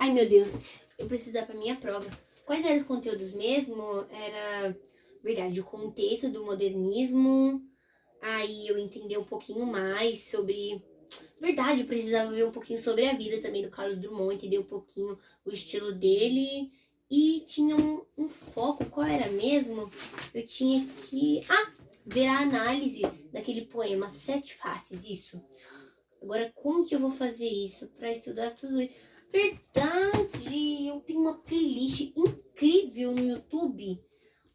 Ai, meu Deus, eu preciso dar pra minha prova. Quais eram os conteúdos mesmo? Era, verdade, o contexto do modernismo. Aí eu entendi um pouquinho mais sobre... Verdade, eu precisava ver um pouquinho sobre a vida também do Carlos Drummond, entender um pouquinho o estilo dele. E tinha um foco, qual era mesmo? Eu tinha que... ver a análise daquele poema Sete Faces, isso. Agora, como que eu vou fazer isso pra estudar tudo isso? Verdade! Eu tenho uma playlist incrível no YouTube,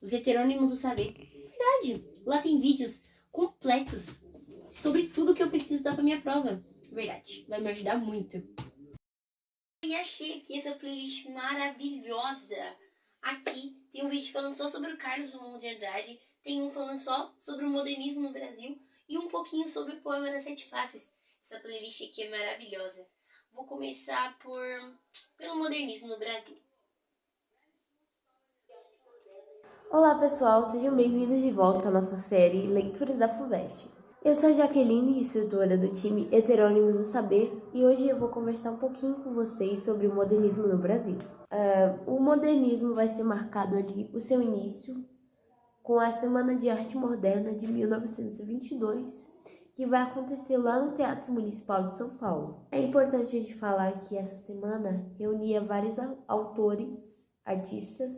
Os Heterônimos do Saber. Verdade! Lá tem vídeos completos sobre tudo que eu preciso dar pra minha prova. Verdade, vai me ajudar muito. E achei aqui essa playlist maravilhosa. Aqui tem um vídeo falando só sobre o Carlos Drummond de Andrade, tem um falando só sobre o modernismo no Brasil e um pouquinho sobre o poema das Sete Faces. Essa playlist aqui é maravilhosa. Vou começar pelo modernismo no Brasil. Olá pessoal, sejam bem-vindos de volta à nossa série Leituras da FUVEST. Eu sou a Jaqueline, instrutora do time Heterônimos do Saber, e hoje eu vou conversar um pouquinho com vocês sobre o modernismo no Brasil. O modernismo vai ser marcado ali o seu início com a Semana de Arte Moderna de 1922, que vai acontecer lá no Teatro Municipal de São Paulo. É importante a gente falar que essa semana reunia vários autores, artistas,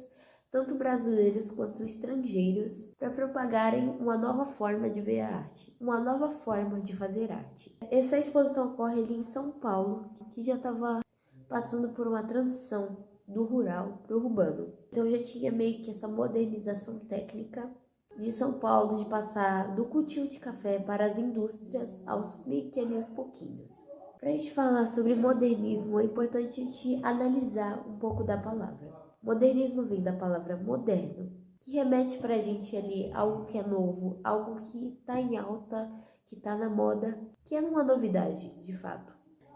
tanto brasileiros quanto estrangeiros, para propagarem uma nova forma de ver a arte, uma nova forma de fazer arte. Essa exposição ocorre ali em São Paulo, que já estava passando por uma transição do rural para o urbano. Então já tinha meio que essa modernização técnica de São Paulo, de passar do cultivo de café para as indústrias aos pequenos pouquinhos. Para a gente falar sobre modernismo, é importante a gente analisar um pouco da palavra. Modernismo vem da palavra moderno, que remete para a gente ali algo que é novo, algo que está em alta, que está na moda, que é uma novidade, de fato.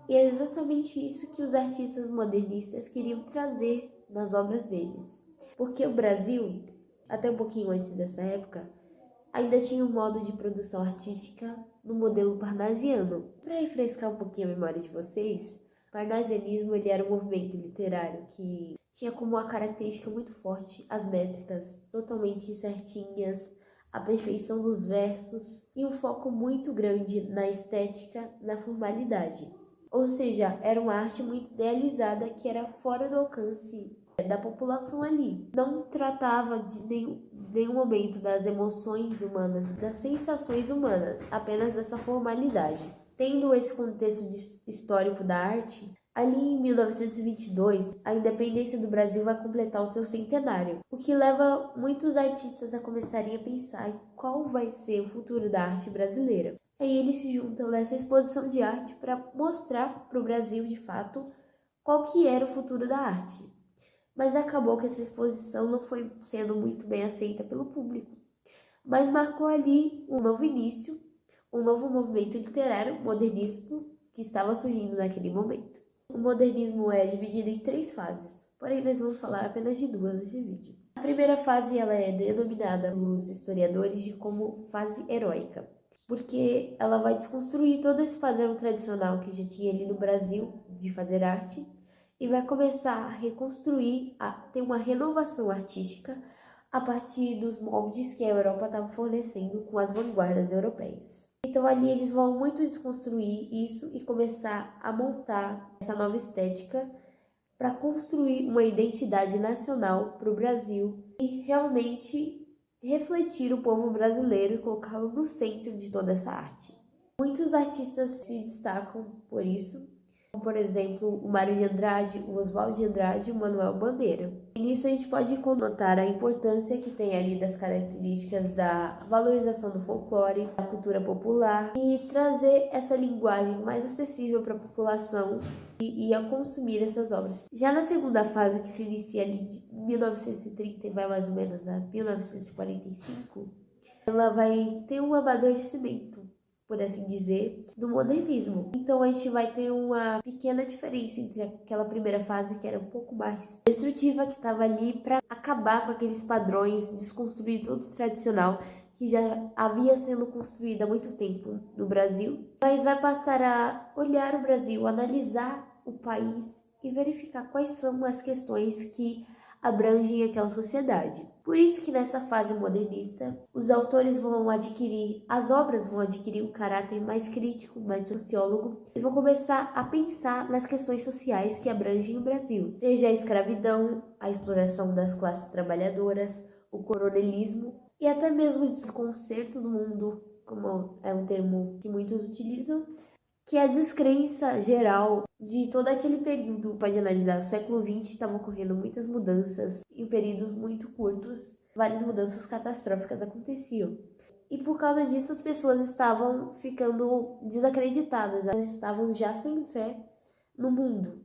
E é exatamente isso que os artistas modernistas queriam trazer nas obras deles. Porque o Brasil, até um pouquinho antes dessa época, ainda tinha um modo de produção artística no modelo parnasiano. Para refrescar um pouquinho a memória de vocês, o parnasianismo ele era um movimento literário que tinha como uma característica muito forte as métricas totalmente certinhas, a perfeição dos versos e um foco muito grande na estética, na formalidade. Ou seja, era uma arte muito idealizada que era fora do alcance da população ali. Não tratava de nenhum momento das emoções humanas, das sensações humanas, apenas dessa formalidade. Tendo esse contexto histórico da arte, ali em 1922, a independência do Brasil vai completar o seu centenário, o que leva muitos artistas a começarem a pensar em qual vai ser o futuro da arte brasileira. Aí eles se juntam nessa exposição de arte para mostrar para o Brasil, de fato, qual que era o futuro da arte. Mas acabou que essa exposição não foi sendo muito bem aceita pelo público. Mas marcou ali um novo início, um novo movimento literário, modernismo, que estava surgindo naquele momento. O modernismo é dividido em 3 fases, porém nós vamos falar apenas de 2 nesse vídeo. A primeira fase ela é denominada pelos historiadores de como fase heróica, porque ela vai desconstruir todo esse padrão tradicional que já tinha ali no Brasil de fazer arte e vai começar a reconstruir, a ter uma renovação artística a partir dos moldes que a Europa estava fornecendo com as vanguardas europeias. Então ali eles vão muito desconstruir isso e começar a montar essa nova estética para construir uma identidade nacional para o Brasil e realmente refletir o povo brasileiro e colocá-lo no centro de toda essa arte. Muitos artistas se destacam por isso, como por exemplo o Mário de Andrade, o Oswald de Andrade e o Manuel Bandeira. E nisso a gente pode notar a importância que tem ali das características da valorização do folclore, da cultura popular e trazer essa linguagem mais acessível para a população e a consumir essas obras. Já na segunda fase, que se inicia ali de 1930 e vai mais ou menos a 1945, ela vai ter um amadurecimento, por assim dizer, do modernismo. Então a gente vai ter uma pequena diferença entre aquela primeira fase que era um pouco mais destrutiva, que estava ali para acabar com aqueles padrões, desconstruir todo o tradicional que já havia sendo construído há muito tempo no Brasil, mas vai passar a olhar o Brasil, analisar o país e verificar quais são as questões que abrangem aquela sociedade. Por isso que nessa fase modernista, os autores as obras vão adquirir um caráter mais crítico, mais sociólogo. Eles vão começar a pensar nas questões sociais que abrangem o Brasil, seja a escravidão, a exploração das classes trabalhadoras, o coronelismo e até mesmo o desconcerto do mundo, como é um termo que muitos utilizam, que é a descrença geral de todo aquele período. Pode analisar, o século XX estava ocorrendo muitas mudanças em períodos muito curtos, várias mudanças catastróficas aconteciam. E por causa disso as pessoas estavam ficando desacreditadas, elas estavam já sem fé no mundo,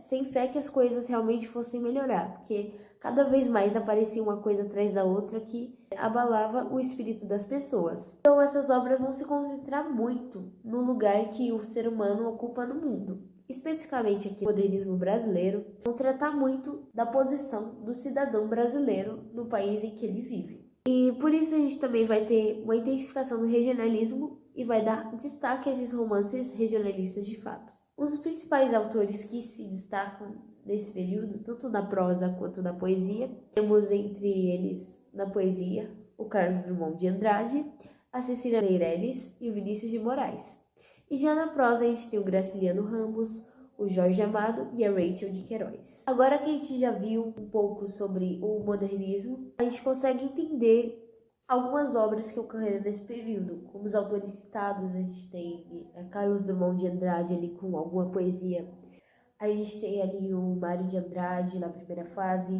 sem fé que as coisas realmente fossem melhorar, porque cada vez mais aparecia uma coisa atrás da outra que abalava o espírito das pessoas. Então essas obras vão se concentrar muito no lugar que o ser humano ocupa no mundo. Especificamente aqui no modernismo brasileiro, vão tratar muito da posição do cidadão brasileiro no país em que ele vive. E por isso a gente também vai ter uma intensificação do regionalismo e vai dar destaque a esses romances regionalistas de fato. Os principais autores que se destacam nesse período, tanto na prosa quanto na poesia, temos entre eles, na poesia, o Carlos Drummond de Andrade, a Cecília Meirelles e o Vinícius de Moraes. E já na prosa a gente tem o Graciliano Ramos, o Jorge Amado e a Rachel de Queiroz. Agora que a gente já viu um pouco sobre o modernismo, a gente consegue entender algumas obras que ocorreram nesse período. Como os autores citados, a gente tem Carlos Drummond de Andrade ali com alguma poesia. A gente tem ali o Mário de Andrade na primeira fase,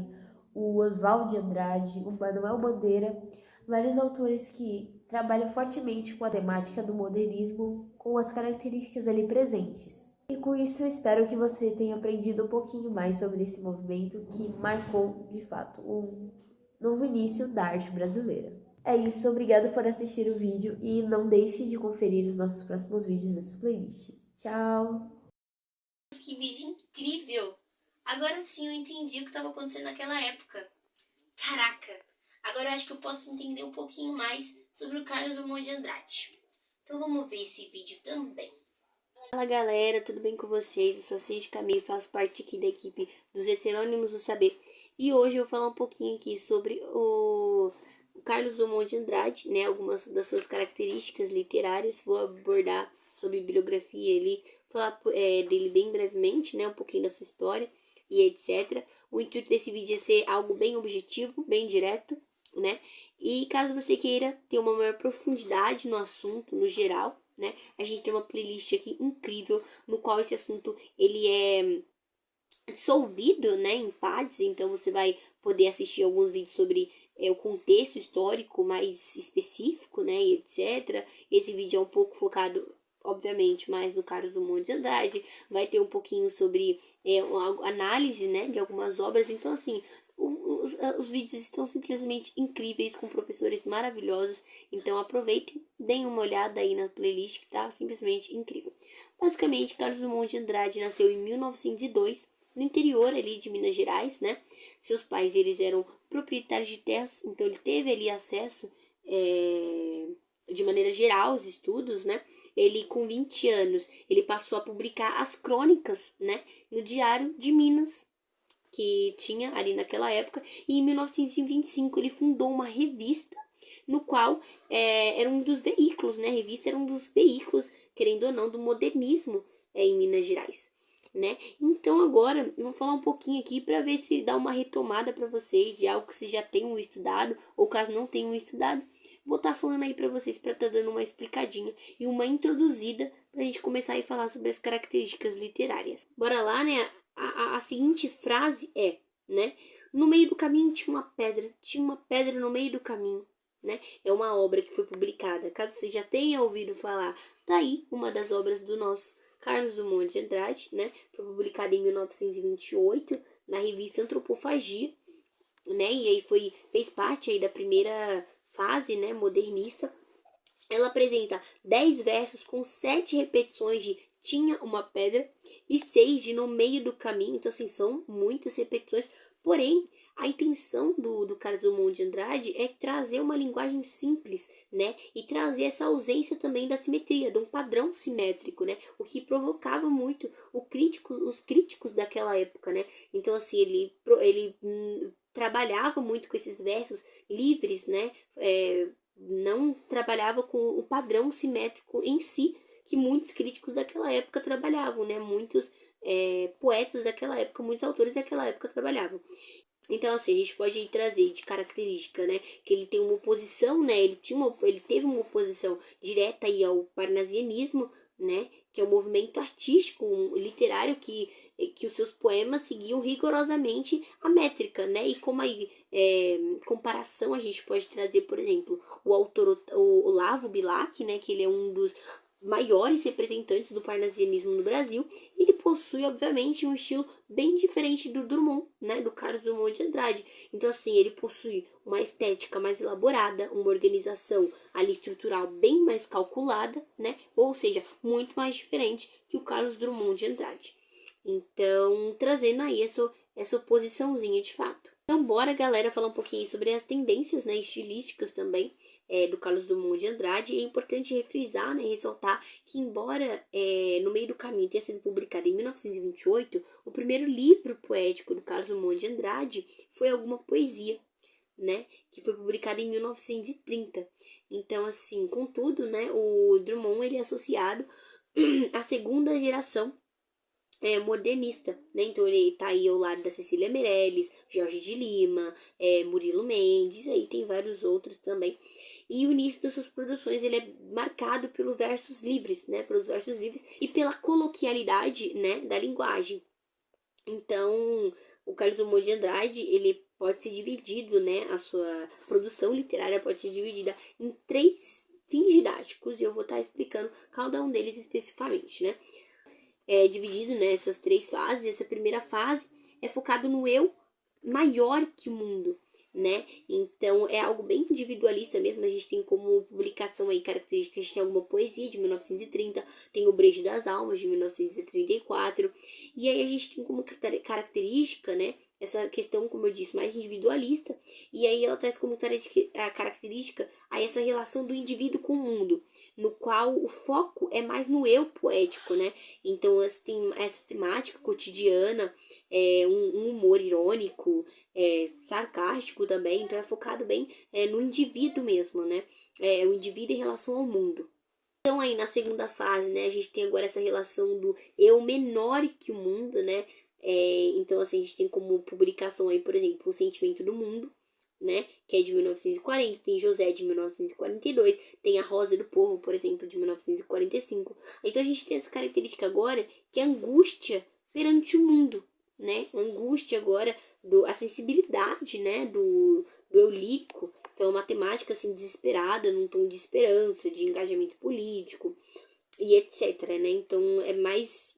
o Oswald de Andrade, o Manuel Bandeira, vários autores que trabalham fortemente com a temática do modernismo, com as características ali presentes. E com isso eu espero que você tenha aprendido um pouquinho mais sobre esse movimento que marcou, de fato, um novo início da arte brasileira. É isso, obrigado por assistir o vídeo e não deixe de conferir os nossos próximos vídeos nessa playlist. Tchau! Que vídeo incrível! Agora sim eu entendi o que estava acontecendo naquela época. Caraca! Agora eu acho que eu posso entender um pouquinho mais sobre o Carlos Drummond de Andrade. Então vamos ver esse vídeo também. Fala galera, tudo bem com vocês? Eu sou Cindy Camille, faço parte aqui da equipe dos Heterônimos do Saber. E hoje eu vou falar um pouquinho aqui sobre o Carlos Drummond de Andrade, né? Algumas das suas características literárias. Vou abordar sobre bibliografia ali, falar dele bem brevemente, né? Um pouquinho da sua história e etc. O intuito desse vídeo é ser algo bem objetivo, bem direto, né? E caso você queira ter uma maior profundidade no assunto, no geral, né? A gente tem uma playlist aqui incrível, no qual esse assunto ele é dissolvido, né, em partes. Então você vai poder assistir alguns vídeos sobre o contexto histórico mais específico, né, e etc. Esse vídeo é um pouco focado, obviamente, mais no Carlos Drummond de Andrade. Vai ter um pouquinho sobre análise, né, de algumas obras. Então, assim, os vídeos estão simplesmente incríveis, com professores maravilhosos. Então aproveitem, deem uma olhada aí na playlist, que tá simplesmente incrível. Basicamente, Carlos Drummond de Andrade nasceu em 1902, no interior ali de Minas Gerais, né? Seus pais, eles eram proprietários de terras, então ele teve ali acesso de maneira geral aos estudos, né? Ele, com 20 anos, ele passou a publicar as crônicas, né, no Diário de Minas, que tinha ali naquela época. E em 1925 ele fundou uma revista, no qual era um dos veículos, né? A revista era um dos veículos, querendo ou não, do modernismo em Minas Gerais, né? Então agora eu vou falar um pouquinho aqui para ver se dá uma retomada para vocês de algo que vocês já tenham estudado, ou caso não tenham estudado, vou estar falando aí para vocês, para estar dando uma explicadinha e uma introduzida pra gente começar a falar sobre as características literárias. Bora lá, né? A seguinte frase é, né? No meio do caminho tinha uma pedra no meio do caminho, né? É uma obra que foi publicada, caso você já tenha ouvido falar, daí uma das obras do nosso Carlos Drummond de Andrade, né? Foi publicada em 1928 na revista Antropofagia, né? E aí fez parte aí da primeira fase, né, modernista. Ela apresenta 10 versos com 7 repetições de tinha uma pedra e 6 de no meio do caminho. Então, assim, são muitas repetições. Porém, a intenção do Carlos Drummond de Andrade é trazer uma linguagem simples, né? E trazer essa ausência também da simetria, de um padrão simétrico, né? O que provocava muito os críticos daquela época, né? Então, assim, ele trabalhava muito com esses versos livres, né? Não trabalhava com o padrão simétrico em si, que muitos críticos daquela época trabalhavam, né? Muitos poetas daquela época, muitos autores daquela época trabalhavam. Então, assim, a gente pode trazer de característica, né, que ele tem uma oposição, né, ele teve uma oposição direta aí ao parnasianismo, né, que é um movimento artístico, literário, que os seus poemas seguiam rigorosamente a métrica, né, e como aí, comparação, a gente pode trazer, por exemplo, o autor, o Olavo Bilac, né, que ele é um dos maiores representantes do parnasianismo no Brasil. Ele possui, obviamente, um estilo bem diferente do Drummond, né, do Carlos Drummond de Andrade. Então, assim, ele possui uma estética mais elaborada, uma organização ali estrutural bem mais calculada, né, ou seja, muito mais diferente que o Carlos Drummond de Andrade. Então, trazendo aí essa oposiçãozinha de fato. Então, bora, galera, falar um pouquinho sobre as tendências, né, estilísticas também, do Carlos Drummond de Andrade. É importante refrisar, né, ressaltar que, embora no meio do caminho tenha sido publicado em 1928, o primeiro livro poético do Carlos Drummond de Andrade foi alguma poesia, né, que foi publicado em 1930. Então, assim, contudo, né, o Drummond ele é associado à segunda geração modernista, né? Então ele tá aí ao lado da Cecília Meirelles, Jorge de Lima, Murilo Mendes, aí tem vários outros também. E o início das suas produções ele é marcado pelos versos livres, né? Pelos versos livres e pela coloquialidade, né? Da linguagem. Então, o Carlos Drummond de Andrade, ele pode ser dividido, né? A sua produção literária pode ser dividida em 3 fins didáticos e eu vou estar explicando cada um deles especificamente, né? Dividido nessas 3 fases. Essa primeira fase é focado no eu maior que o mundo, né? Então é algo bem individualista mesmo. A gente tem como publicação aí características, tem alguma poesia de 1930, tem o Brejo das Almas de 1934, e aí a gente tem como característica, né, essa questão, como eu disse, mais individualista, e aí ela traz como característica aí essa relação do indivíduo com o mundo, no qual o foco é mais no eu poético, né? Então essa temática cotidiana, um humor irônico, sarcástico também, então é focado bem no indivíduo mesmo, né? O indivíduo em relação ao mundo. Então aí na segunda fase, né, a gente tem agora essa relação do eu menor que o mundo, né? Então, assim, a gente tem como publicação aí, por exemplo, O Sentimento do Mundo, né? Que é de 1940, tem José de 1942, tem A Rosa do Povo, por exemplo, de 1945. Então a gente tem essa característica agora que é a angústia perante o mundo, né? A angústia agora, a sensibilidade, né? Do eu lírico. Então, uma temática assim desesperada, num tom de esperança, de engajamento político e etc, né? Então é mais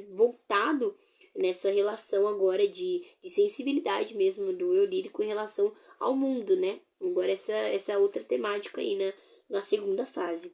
voltado nessa relação agora de sensibilidade mesmo do eu lírico em relação ao mundo, né? Agora essa outra temática aí na segunda fase.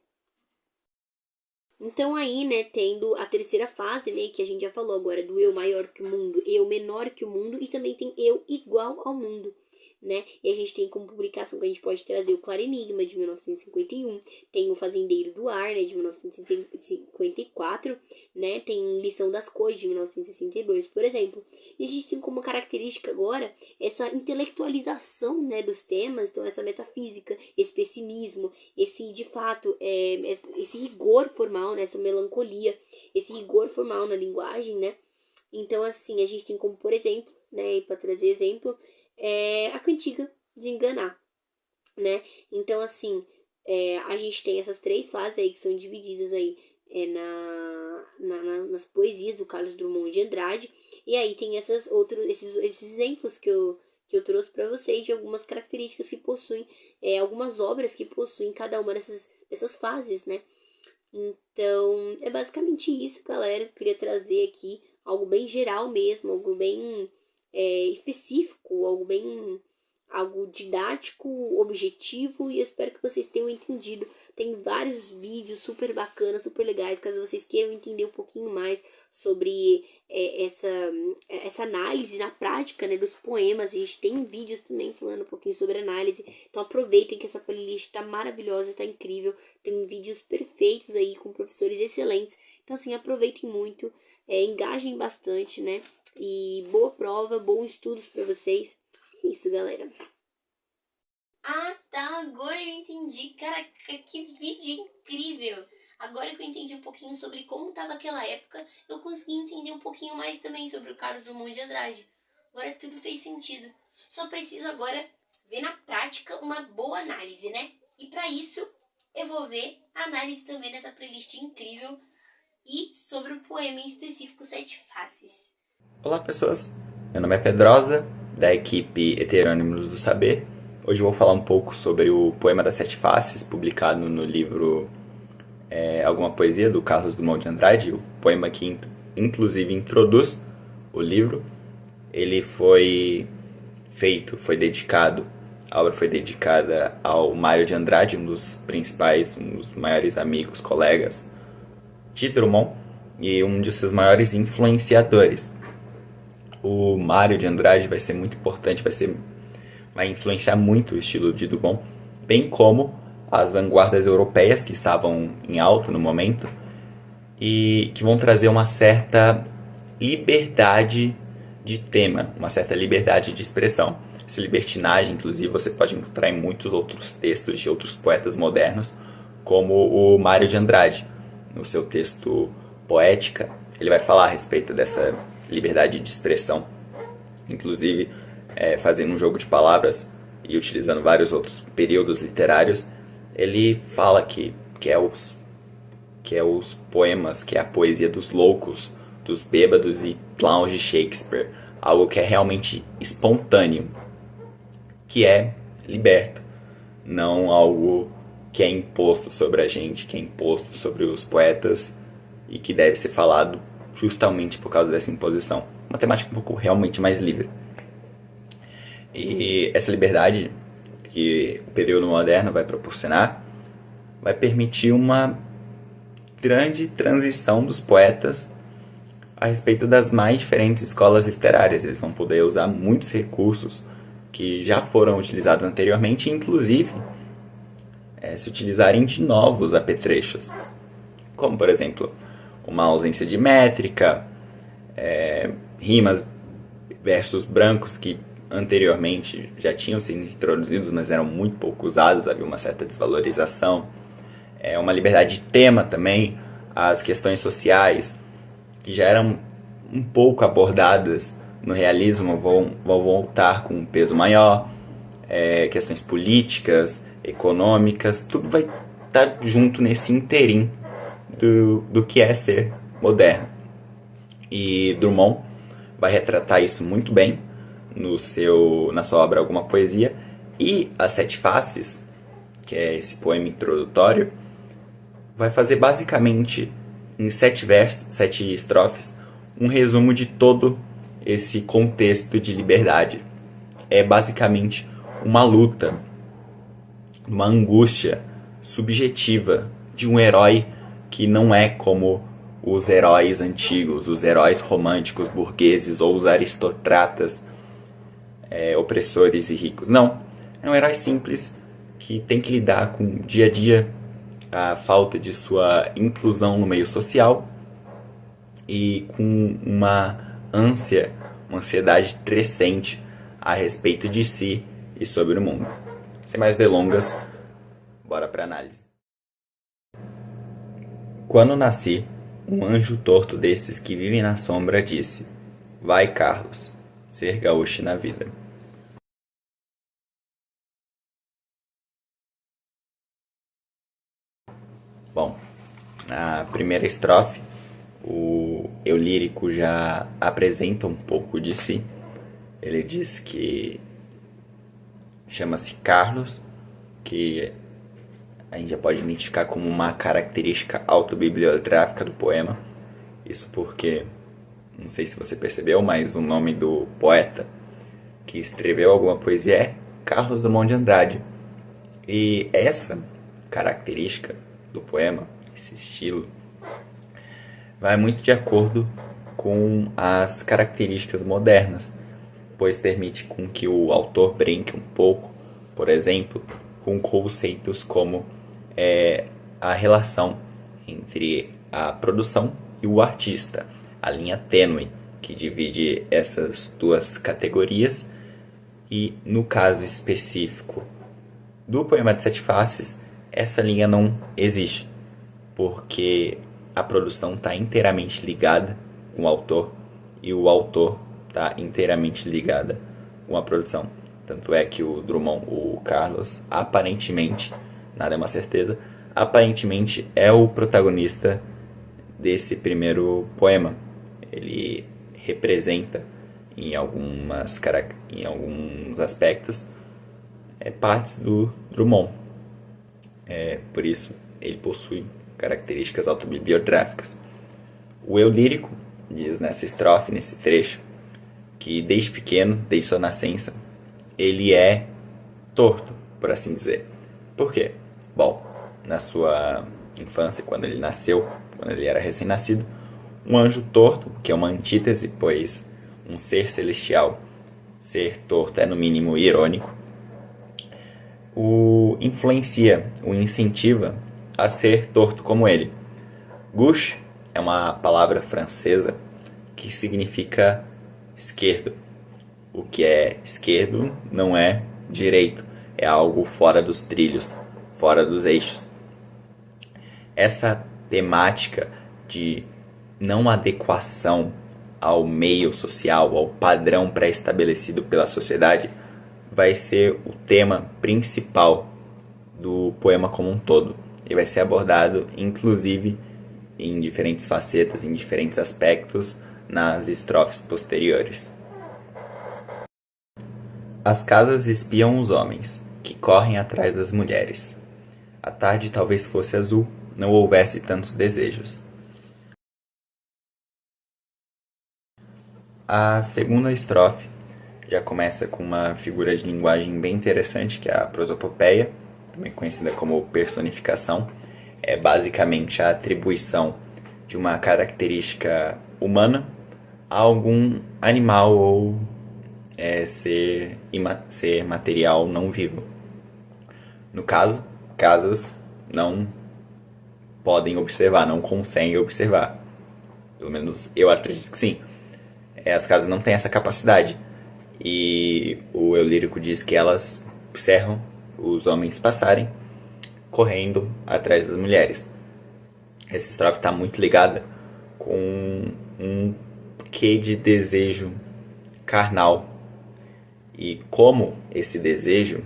Então aí, né, tendo a terceira fase, né, que a gente já falou agora, do eu maior que o mundo, eu menor que o mundo, e também tem eu igual ao mundo, né? E a gente tem como publicação que a gente pode trazer o Claro Enigma, de 1951, tem o Fazendeiro do Ar, né, de 1954, né, tem Lição das Cores, de 1962, por exemplo. E a gente tem como característica agora essa intelectualização, né, dos temas, então essa metafísica, esse pessimismo, esse, de fato, esse rigor formal, né, essa melancolia, esse rigor formal na linguagem, né. Então, assim, a gente tem como, por exemplo, né, para trazer exemplo, a Cantiga de Enganar, né? Então, assim, a gente tem essas 3 fases aí que são divididas aí nas poesias do Carlos Drummond de Andrade. E aí tem esses exemplos que eu trouxe para vocês de algumas características que possuem, algumas obras que possuem cada uma dessas fases, né? Então, é basicamente isso, galera. Eu queria trazer aqui algo bem geral mesmo, algo bem específico, algo bem algo didático, objetivo, e eu espero que vocês tenham entendido. Tem vários vídeos super bacanas, super legais, caso vocês queiram entender um pouquinho mais sobre essa análise na prática, né, dos poemas. A gente tem vídeos também falando um pouquinho sobre análise, então aproveitem que essa playlist tá maravilhosa, tá incrível, tem vídeos perfeitos aí com professores excelentes, então assim, aproveitem muito, engajem bastante, né, e boa prova, bons estudos para vocês. É isso, galera. Ah, tá, agora eu entendi, cara, que vídeo incrível! Agora que eu entendi um pouquinho sobre como estava aquela época, eu consegui entender um pouquinho mais também sobre o Carlos Drummond de Andrade. Agora tudo fez sentido. Só preciso agora ver na prática uma boa análise, né? E para isso, eu vou ver a análise também dessa playlist incrível e sobre o poema em específico Sete Faces. Olá, pessoas. Meu nome é Pedrosa, da equipe Heterônimos do Saber. Hoje eu vou falar um pouco sobre o poema das Sete Faces, publicado no livro Alguma Poesia, do Carlos Drummond de Andrade, o poema que inclusive introduz o livro. Ele a obra foi dedicada ao Mário de Andrade, um dos maiores amigos, colegas de Drummond e um de seus maiores influenciadores. O Mário de Andrade vai ser muito importante, vai influenciar muito o estilo de Drummond, bem como as vanguardas europeias que estavam em alta no momento e que vão trazer uma certa liberdade de tema, uma certa liberdade de expressão. Essa libertinagem, inclusive, você pode encontrar em muitos outros textos de outros poetas modernos, como o Mário de Andrade. No seu texto Poética, ele vai falar a respeito dessa liberdade de expressão, inclusive fazendo um jogo de palavras e utilizando vários outros períodos literários. Ele fala que é os poemas, que é a poesia dos loucos, dos bêbados e clowns de Shakespeare, algo que é realmente espontâneo, que é liberto, não algo que é imposto sobre a gente, que é imposto sobre os poetas e que deve ser falado justamente por causa dessa imposição. Uma temática um pouco realmente mais livre. E essa liberdade que o período moderno vai proporcionar vai permitir uma grande transição dos poetas a respeito das mais diferentes escolas literárias. Eles vão poder usar muitos recursos que já foram utilizados anteriormente, inclusive se utilizarem de novos apetrechos, como, por exemplo, uma ausência de métrica, rimas, versos brancos que anteriormente já tinham sido introduzidos, mas eram muito pouco usados, havia uma certa desvalorização, uma liberdade de tema também, as questões sociais, que já eram um pouco abordadas no realismo, vão voltar com um peso maior, questões políticas, econômicas, tudo vai estar junto nesse interim do que é ser moderno. E Drummond vai retratar isso muito bem na sua obra Alguma Poesia, e As Sete Faces, que é esse poema introdutório, vai fazer basicamente em 7 estrofes um resumo de todo esse contexto de liberdade. É basicamente uma luta, uma angústia subjetiva de um herói que não é como os heróis antigos, os heróis românticos, burgueses ou os aristocratas opressores e ricos. Não, é um herói simples que tem que lidar com o dia a dia, a falta de sua inclusão no meio social e com uma ansiedade crescente a respeito de si e sobre o mundo. Sem mais delongas, bora para análise. Quando nasci, um anjo torto desses que vivem na sombra disse: vai, Carlos, ser gaúcho na vida. Bom, na primeira estrofe, o eu lírico já apresenta um pouco de si. Ele diz que chama-se Carlos, que a gente já pode identificar como uma característica autobibliográfica do poema. Isso porque, não sei se você percebeu, mas o nome do poeta que escreveu Alguma Poesia é Carlos Drummond de Andrade. E essa característica do poema, esse estilo, vai muito de acordo com as características modernas, pois permite com que o autor brinque um pouco, por exemplo, com conceitos como a relação entre a produção e o artista, a linha tênue que divide essas duas categorias. E no caso específico do poema de Sete Faces, essa linha não existe, porque a produção está inteiramente ligada com o autor e o autor está inteiramente ligada com a produção. Tanto é que o Drummond, o Carlos, aparentemente, nada é uma certeza, aparentemente é o protagonista desse primeiro poema. Ele representa em alguns aspectos partes do Drummond. Por isso ele possui características autobibliográficas. O eu lírico diz nessa estrofe, nesse trecho, que desde pequeno, desde sua nascença, ele é torto, por assim dizer. Por quê? Bom, na sua infância, quando ele nasceu, quando ele era recém-nascido, um anjo torto, que é uma antítese, pois um ser celestial, ser torto é no mínimo irônico, o influencia, o incentiva a ser torto como ele. Gauche é uma palavra francesa que significa esquerdo. O que é esquerdo não é direito, é algo fora dos trilhos, fora dos eixos. Essa temática de não adequação ao meio social, ao padrão pré-estabelecido pela sociedade, vai ser o tema principal do poema como um todo. E vai ser abordado, inclusive, em diferentes facetas, em diferentes aspectos, nas estrofes posteriores. As casas espiam os homens, que correm atrás das mulheres. A tarde talvez fosse azul, não houvesse tantos desejos. A segunda estrofe já começa com uma figura de linguagem bem interessante, que é a prosopopeia, também conhecida como personificação. É basicamente a atribuição de uma característica humana a algum animal ou ser material não vivo. No caso, casas não podem observar, não conseguem observar. Pelo menos eu acredito que sim. As casas não têm essa capacidade. E o eu lírico diz que elas observam os homens passarem correndo atrás das mulheres. Essa estrofe está muito ligada com um quê de desejo carnal. E como esse desejo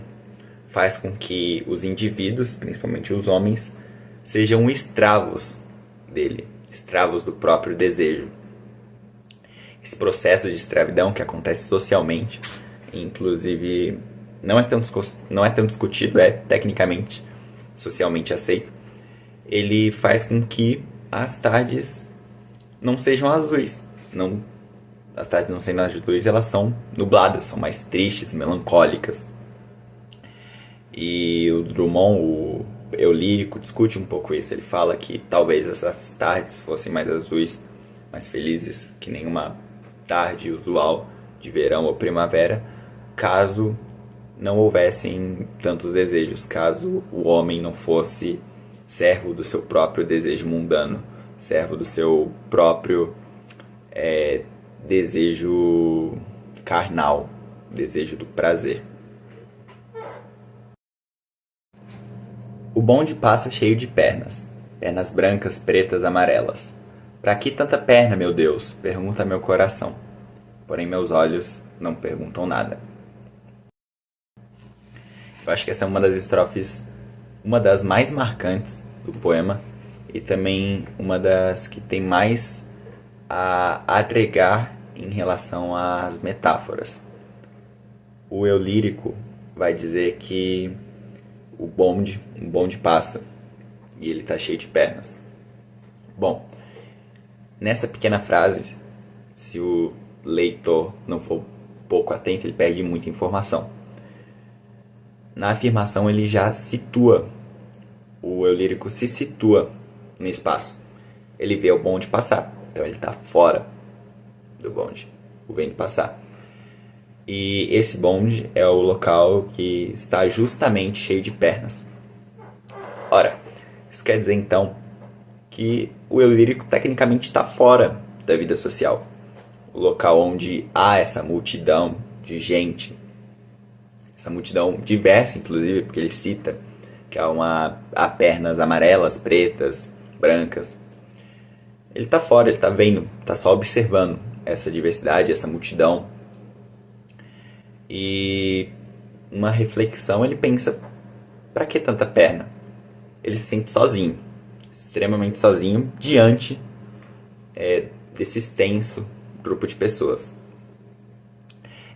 faz com que os indivíduos, principalmente os homens, sejam escravos dele, escravos do próprio desejo. Esse processo de escravidão que acontece socialmente, inclusive não é tão discutido, é tecnicamente, socialmente aceito, ele faz com que as tardes não sejam azuis. As tardes não sendo azuis, elas são nubladas, são mais tristes, melancólicas. E o Drummond, o eu lírico, discute um pouco isso. Ele fala que talvez essas tardes fossem mais azuis, mais felizes, que nenhuma tarde usual de verão ou primavera, caso não houvessem tantos desejos, caso o homem não fosse servo do seu próprio desejo mundano, servo do seu próprio desejo carnal, desejo do prazer. O bonde passa cheio de pernas, pernas brancas, pretas, amarelas. Pra que tanta perna, meu Deus? Pergunta meu coração. Porém meus olhos não perguntam nada. Eu acho que essa é uma das estrofes, uma das mais marcantes do poema e também uma das que tem mais a agregar em relação às metáforas. O eu lírico vai dizer que um bonde passa e ele está cheio de pernas. Bom, nessa pequena frase, se o leitor não for pouco atento, ele perde muita informação. na afirmação ele já situa, o eu lírico se situa no espaço. Ele vê o bonde passar, então ele está fora do bonde, o vendo passar. E esse bonde é o local que está justamente cheio de pernas. Ora, isso quer dizer então que o eu lírico tecnicamente está fora da vida social. O local onde há essa multidão de gente, essa multidão diversa inclusive, porque ele cita que há pernas amarelas, pretas, brancas. Ele está fora, ele está vendo, está só observando essa diversidade, essa multidão. E uma reflexão, ele pensa, para que tanta perna? Ele se sente sozinho, extremamente sozinho, diante desse extenso grupo de pessoas.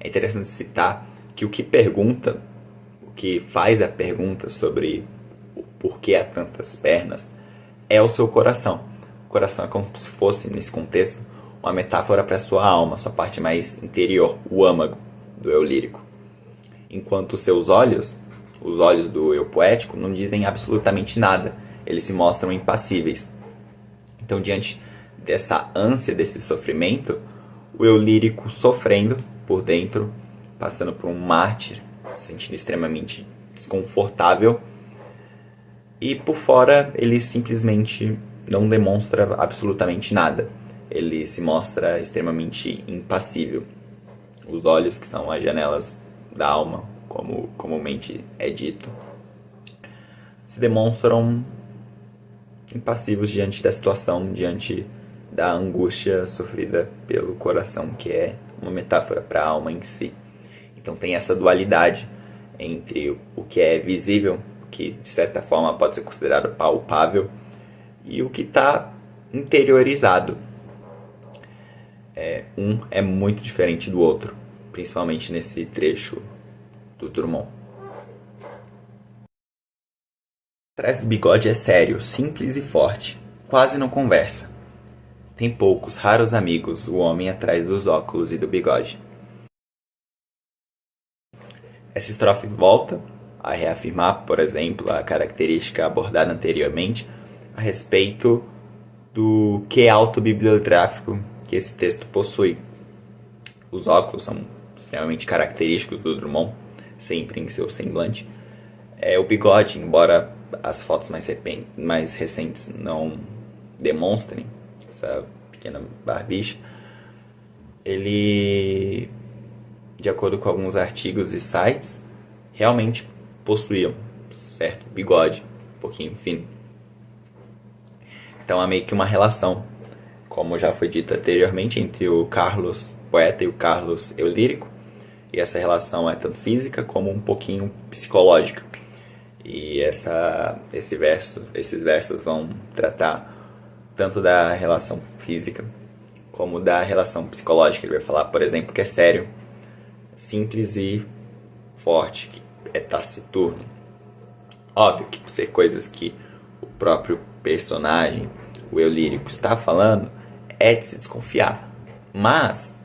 É interessante citar que o que faz a pergunta sobre o porquê há tantas pernas é o seu coração. O coração é como se fosse, nesse contexto, uma metáfora para a sua alma, sua parte mais interior, o âmago do eu lírico. Enquanto os seus olhos, os olhos do eu poético, não dizem absolutamente nada. Eles se mostram impassíveis. Então, diante dessa ânsia, desse sofrimento, o eu lírico sofrendo por dentro, passando por um mártir, se sentindo extremamente desconfortável, e por fora ele simplesmente não demonstra absolutamente nada. Ele se mostra extremamente impassível. Os olhos, que são as janelas da alma, como comumente é dito, se demonstram impassivos diante da situação, diante da angústia sofrida pelo coração, que é uma metáfora para a alma em si. Então tem essa dualidade entre o que é visível, que de certa forma pode ser considerado palpável, e o que está interiorizado. Um é muito diferente do outro, principalmente nesse trecho do Drummond. Atrás do bigode é sério, simples e forte, quase não conversa. Tem poucos, raros amigos, o homem atrás dos óculos e do bigode. Essa estrofe volta a reafirmar, por exemplo, a característica abordada anteriormente a respeito do que é autobibliográfico que esse texto possui. Os óculos são extremamente característicos do Drummond, sempre em seu semblante. O bigode, embora as fotos mais recentes não demonstrem essa pequena barbicha, ele, de acordo com alguns artigos e sites, realmente possuía um certo bigode, um pouquinho fino. Então há meio que uma relação, como já foi dito anteriormente, entre o Carlos poeta e o Carlos eu lírico, e essa relação é tanto física como um pouquinho psicológica. E esses versos vão tratar tanto da relação física como da relação psicológica. Ele vai falar, por exemplo, que é sério, simples e forte, que é taciturno. Óbvio que por ser coisas que o próprio personagem, o eu lírico, está falando, é de se desconfiar. Mas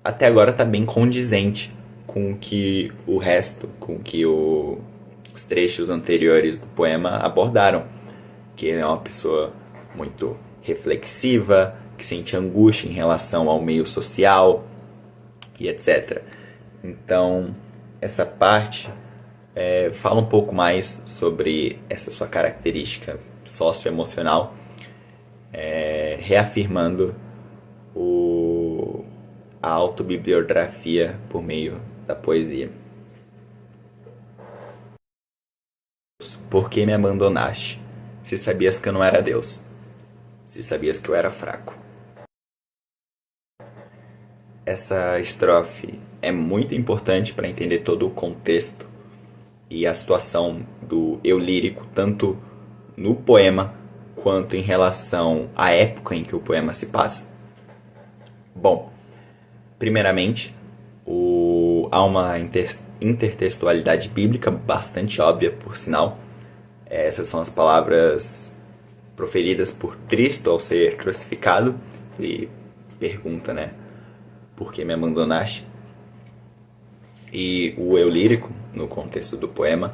até agora está bem condizente com o que o resto, com o que os trechos anteriores do poema abordaram. Que ele é uma pessoa muito reflexiva, que sente angústia em relação ao meio social e etc. Então, essa parte fala um pouco mais sobre essa sua característica socioemocional, reafirmando a autobibliografia por meio da poesia. Por que me abandonaste? Se sabias que eu não era Deus, se sabias que eu era fraco. Essa estrofe é muito importante para entender todo o contexto e a situação do eu lírico, tanto no poema quanto em relação à época em que o poema se passa. Bom, primeiramente, há uma intertextualidade bíblica bastante óbvia, por sinal. Essas são as palavras proferidas por Cristo ao ser crucificado. Ele pergunta, por que me abandonaste? E o eu lírico, no contexto do poema,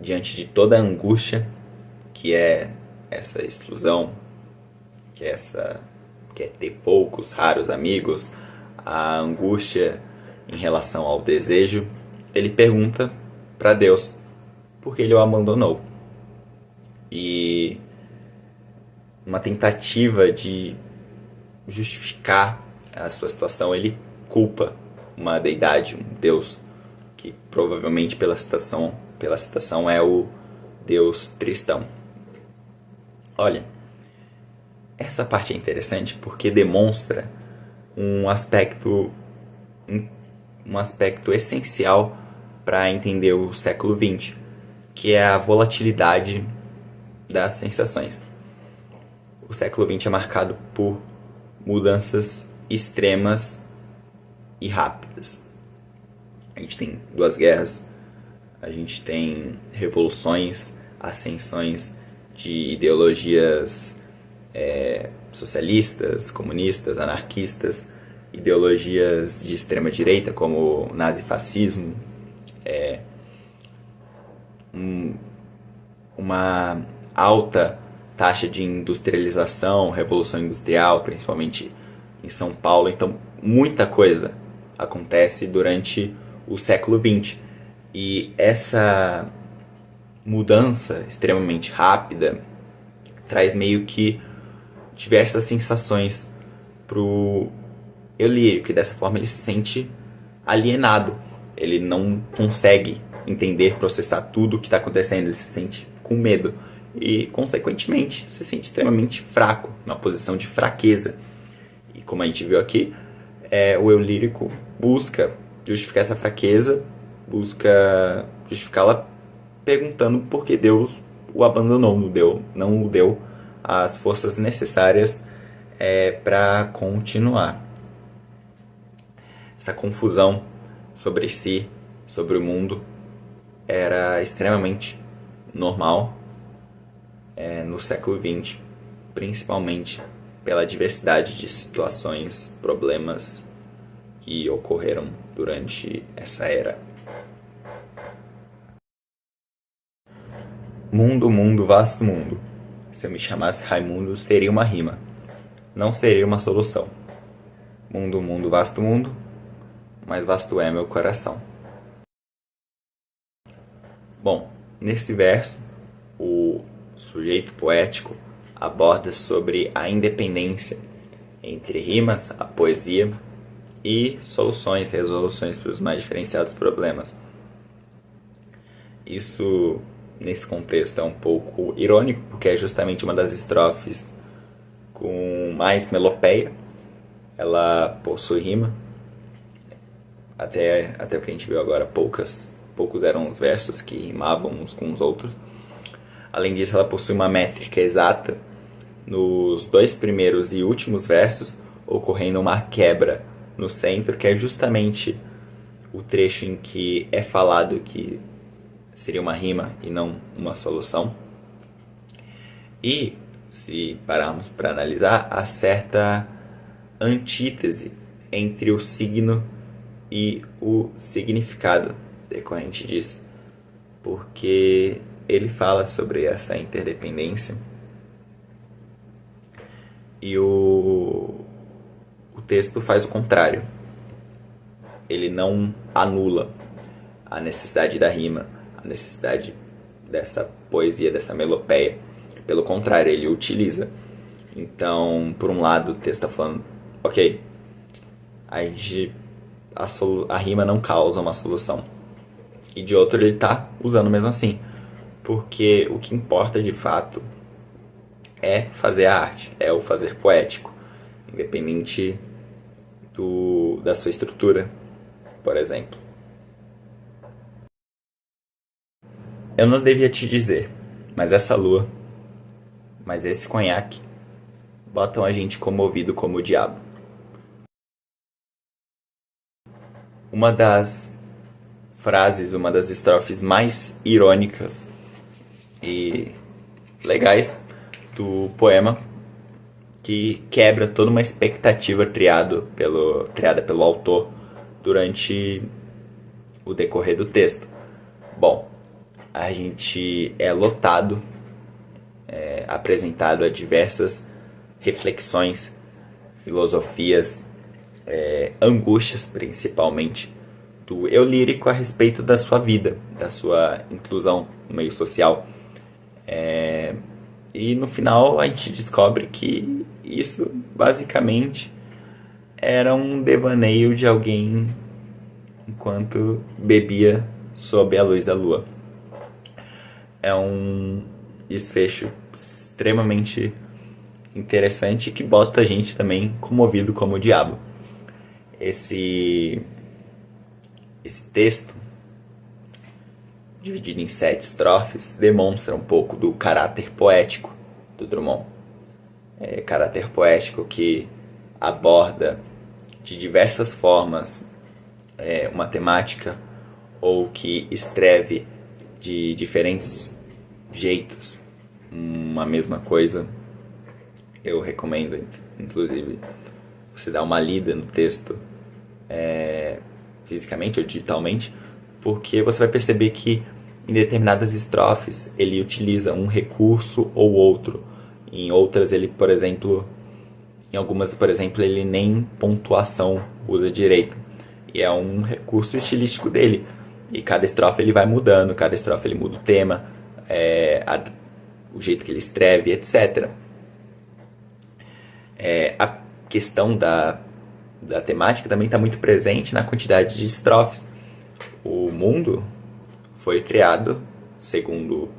diante de toda a angústia que é essa exclusão, que é ter poucos, raros amigos, a angústia em relação ao desejo, ele pergunta para Deus por que ele o abandonou. E uma tentativa de justificar a sua situação, ele culpa uma deidade, um Deus, que provavelmente pela citação é o Deus Tristão. Olha, essa parte é interessante porque demonstra um aspecto essencial para entender o século XX, que é a volatilidade das sensações. O século XX é marcado por mudanças extremas e rápidas. A gente tem 2 guerras, a gente tem revoluções, ascensões de ideologias socialistas, comunistas, anarquistas, ideologias de extrema direita como o nazifascismo, uma alta taxa de industrialização, revolução industrial, principalmente em São Paulo. Então, muita coisa acontece durante o século XX. E essa mudança extremamente rápida traz meio que diversas sensações pro eu lírico, e dessa forma ele se sente alienado. Ele não consegue entender, processar tudo o que está acontecendo, ele se sente com medo e, consequentemente, se sente extremamente fraco, numa posição de fraqueza. E como a gente viu aqui, o eu lírico busca justificar essa fraqueza, busca justificá-la perguntando por que Deus o abandonou, não o deu as forças necessárias para continuar. Essa confusão sobre si, sobre o mundo, era extremamente normal no século XX, principalmente pela diversidade de situações, problemas que ocorreram durante essa era. Mundo, mundo, vasto mundo. Se eu me chamasse Raimundo, seria uma rima, não seria uma solução. Mundo, mundo, vasto mundo, mas vasto é meu coração. Bom, nesse verso, o sujeito poético aborda sobre a independência entre rimas, a poesia e soluções, resoluções para os mais diferenciados problemas. Isso, nesse contexto, é um pouco irônico, porque é justamente uma das estrofes com mais melopeia. Ela possui rima. Até o que a gente viu agora, poucos eram os versos que rimavam uns com os outros. Além disso, ela possui uma métrica exata nos 2 primeiros e últimos versos, ocorrendo uma quebra no centro, que é justamente o trecho em que é falado que seria uma rima e não uma solução. E, se pararmos para analisar, há certa antítese entre o signo e o significado decorrente disso, porque ele fala sobre essa interdependência e o texto faz o contrário. Ele não anula a necessidade da rima, a necessidade dessa poesia, dessa melopeia. Pelo contrário, ele utiliza. Então, por um lado, o texto está falando, ok, a rima não causa uma solução. E de outro, ele está usando mesmo assim, porque o que importa de fato é fazer a arte, é o fazer poético, independente da sua estrutura, por exemplo. Eu não devia te dizer, mas essa lua, mas esse conhaque, botam a gente comovido como o diabo. Uma das frases, uma das estrofes mais irônicas e legais do poema, que quebra toda uma expectativa criada pelo autor durante o decorrer do texto? Bom, a gente é lotado, apresentado a diversas reflexões, filosofias, angústias principalmente, do eu lírico a respeito da sua vida, da sua inclusão no meio social. E no final a gente descobre que isso basicamente era um devaneio de alguém enquanto bebia sob a luz da lua. É um desfecho extremamente interessante que bota a gente também comovido como o diabo. Esse texto, dividido em 7 estrofes, demonstra um pouco do caráter poético do Drummond. Caráter poético que aborda de diversas formas uma temática, ou que escreve de diferentes jeitos uma mesma coisa. Eu recomendo, inclusive, você dar uma lida no texto fisicamente ou digitalmente, porque você vai perceber que em determinadas estrofes ele utiliza um recurso ou outro. Em outras ele, por exemplo, em algumas, por exemplo, ele nem pontuação usa direito. E é um recurso estilístico dele. E cada estrofe ele vai mudando, cada estrofe ele muda o tema, o jeito que ele escreve, etc. A questão da temática também está muito presente na quantidade de estrofes. O mundo foi criado, segundo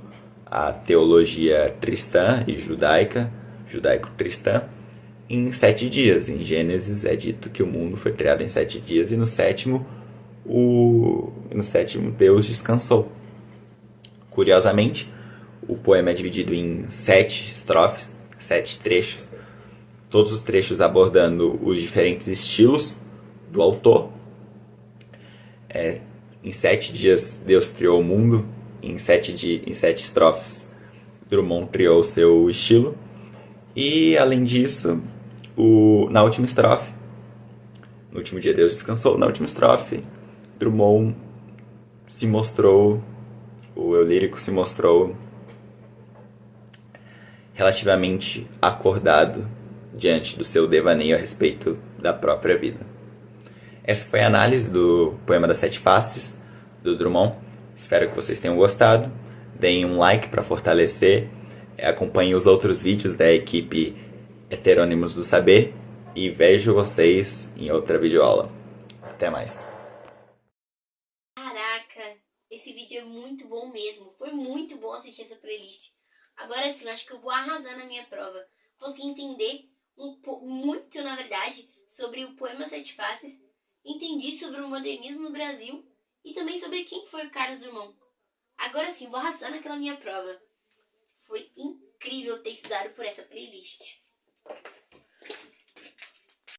a teologia cristã e judaico-cristã, em 7 dias. Em Gênesis é dito que o mundo foi criado em 7 dias e no sétimo Deus descansou. Curiosamente, o poema é dividido em 7 estrofes, 7 trechos, todos os trechos abordando os diferentes estilos do autor. Em 7 dias Deus criou o mundo, em 7 estrofes Drummond criou o seu estilo, e além disso, na última estrofe, no último dia Deus descansou, na última estrofe Drummond se mostrou, o eu lírico se mostrou relativamente acordado diante do seu devaneio a respeito da própria vida. Essa foi a análise do poema das 7 faces, do Drummond. Espero que vocês tenham gostado. Deem um like para fortalecer. Acompanhem os outros vídeos da equipe Heterônimos do Saber. E vejo vocês em outra videoaula. Até mais. Caraca, esse vídeo é muito bom mesmo. Foi muito bom assistir essa playlist. Agora sim, acho que eu vou arrasar na minha prova. Consegui entender muito, na verdade, sobre o poema 7 faces. Entendi sobre o modernismo no Brasil e também sobre quem foi o Carlos Drummond. Agora sim, vou arrasar naquela minha prova. Foi incrível ter estudado por essa playlist.